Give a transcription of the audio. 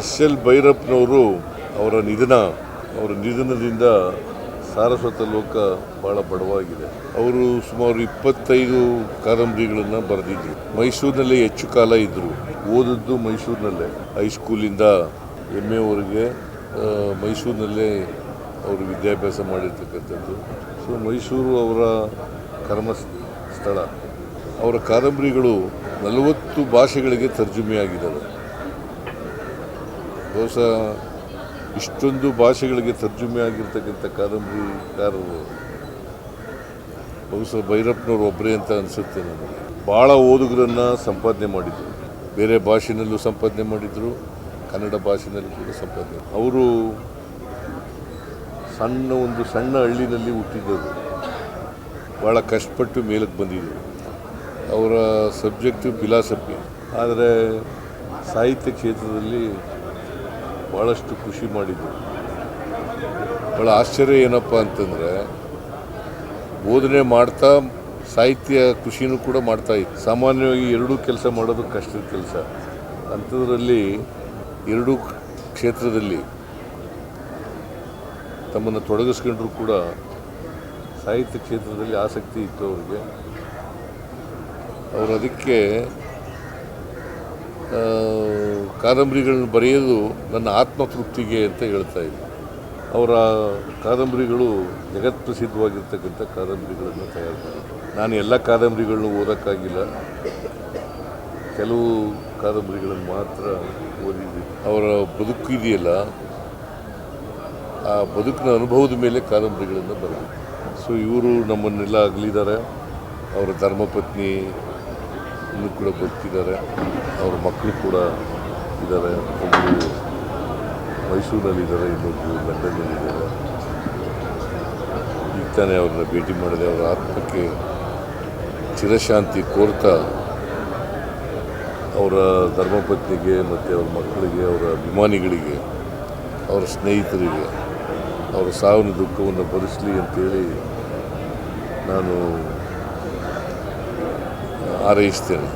SL. ಭೈರಪ್ಪನವರು ಅವರ ನಿಧನದಿಂದ ಸಾರಸ್ವತ ಲೋಕ ಭಾಳ ಬಡವಾಗಿದೆ. ಅವರು ಸುಮಾರು 25 ಕಾದಂಬರಿಗಳನ್ನು ಬರೆದಿದ್ರು. ಮೈಸೂರಿನಲ್ಲೇ ಹೆಚ್ಚು ಕಾಲ ಇದ್ದರು. ಓದಿದ್ದು ಮೈಸೂರಿನಲ್ಲೇ, ಹೈಸ್ಕೂಲಿಂದ MA ವರೆಗೆ ಮೈಸೂರಿನಲ್ಲೇ ಅವರು ವಿದ್ಯಾಭ್ಯಾಸ ಮಾಡಿರ್ತಕ್ಕಂಥದ್ದು. ಸೊ ಮೈಸೂರು ಅವರ ಕರ್ಮಸ್ಥಳ. ಅವರ ಕಾದಂಬರಿಗಳು 40 ಭಾಷೆಗಳಿಗೆ ತರ್ಜುಮೆಯಾಗಿದ್ದಾವೆ. ಬಹುಶಃ ಇಷ್ಟೊಂದು ಭಾಷೆಗಳಿಗೆ ತರ್ಜುಮೆ ಆಗಿರ್ತಕ್ಕಂಥ ಕಾದಂಬರಿಕಾರರು ಬಹುಶಃ ಭೈರಪ್ಪನವರು ಒಬ್ಬರೇ ಅಂತ ಅನಿಸುತ್ತೆ ನನಗೆ. ಭಾಳ ಓದುಗರನ್ನು ಸಂಪಾದನೆ ಮಾಡಿದರು. ಬೇರೆ ಭಾಷೆನಲ್ಲೂ ಸಂಪಾದನೆ ಮಾಡಿದರು, ಕನ್ನಡ ಭಾಷೆನಲ್ಲೂ ಕೂಡ ಸಂಪಾದನೆ. ಅವರು ಸಣ್ಣ ಹಳ್ಳಿನಲ್ಲಿ ಹುಟ್ಟಿದ್ದರು. ಭಾಳ ಕಷ್ಟಪಟ್ಟು ಮೇಲಕ್ಕೆ ಬಂದಿದ್ದರು. ಅವರ ಸಬ್ಜೆಕ್ಟು ಫಿಲಾಸಫಿ. ಆದರೆ ಸಾಹಿತ್ಯ ಕ್ಷೇತ್ರದಲ್ಲಿ ಭಾಳಷ್ಟು ಖುಷಿ ಮಾಡಿದರು. ಭಾಳ ಆಶ್ಚರ್ಯ ಏನಪ್ಪ ಅಂತಂದರೆ, ಬೋಧನೆ ಮಾಡ್ತಾ ಸಾಹಿತ್ಯ ಕೃಷಿನೂ ಕೂಡ ಮಾಡ್ತಾಯಿತ್ತು. ಸಾಮಾನ್ಯವಾಗಿ ಎರಡೂ ಕೆಲಸ ಮಾಡೋದು ಕಷ್ಟದ ಕೆಲಸ. ಅಂಥದ್ರಲ್ಲಿ ಎರಡೂ ಕ್ಷೇತ್ರದಲ್ಲಿ ತಮ್ಮನ್ನು ತೊಡಗಿಸ್ಕೊಂಡ್ರೂ ಕೂಡ ಸಾಹಿತ್ಯ ಕ್ಷೇತ್ರದಲ್ಲಿ ಆಸಕ್ತಿ ಇತ್ತು ಅವರಿಗೆ. ಅವರು ಅದಕ್ಕೆ ಕಾದಂಬರಿಗಳನ್ನ ಬರೆಯೋದು ನನ್ನ ಆತ್ಮತೃಪ್ತಿಗೆ ಅಂತ ಹೇಳ್ತಾ ಇದ್ದರು. ಅವರ ಕಾದಂಬರಿಗಳು ಜಗತ್ಪ್ರಸಿದ್ಧವಾಗಿರ್ತಕ್ಕಂಥ ಕಾದಂಬರಿಗಳನ್ನು ತಯಾರು ಮಾಡಿದರು. ನಾನು ಎಲ್ಲ ಕಾದಂಬರಿಗಳನ್ನೂ ಓದೋಕ್ಕಾಗಿಲ್ಲ, ಕೆಲವು ಕಾದಂಬರಿಗಳನ್ನು ಮಾತ್ರ ಓದಿದ್ದೀನಿ. ಅವರ ಬದುಕು ಇದೆಯಲ್ಲ, ಆ ಬದುಕಿನ ಅನುಭವದ ಮೇಲೆ ಕಾದಂಬರಿಗಳನ್ನು ಬರೆದರು. ಸೊ ಇವರು ನಮ್ಮನ್ನೆಲ್ಲ ಅಗಲಿದ್ದಾರೆ. ಅವರ ಧರ್ಮಪತ್ನಿ ಇನ್ನೂ ಕೂಡ ಬದುಕಿದ್ದಾರೆ. ಅವ್ರ ಮಕ್ಕಳು ಕೂಡ ಇದ್ದಾರೆ. ಒಬ್ಬರು ಮೈಸೂರಿನಲ್ಲಿದ್ದಾರೆ, ಇನ್ನೊಬ್ಬರು ಲಂಡನ್ನಲ್ಲಿದ್ದಾರೆ. ಈಗ ತಾನೇ ಅವ್ರನ್ನ ಭೇಟಿ ಮಾಡಿದೆ. ಅವರ ಆತ್ಮಕ್ಕೆ ಚಿರಶಾಂತಿ ಕೋರ್ತಾ ಅವರ ಧರ್ಮಪತ್ನಿಗೆ ಮತ್ತು ಅವ್ರ ಮಕ್ಕಳಿಗೆ, ಅವರ ಅಭಿಮಾನಿಗಳಿಗೆ, ಅವರ ಸ್ನೇಹಿತರಿಗೆ ಅವರ ಸಾವಿನ ದುಃಖವನ್ನು ಭರಿಸಲಿ ಅಂತೇಳಿ ನಾನು ಹಾರೈಸ್ತೇನೆ.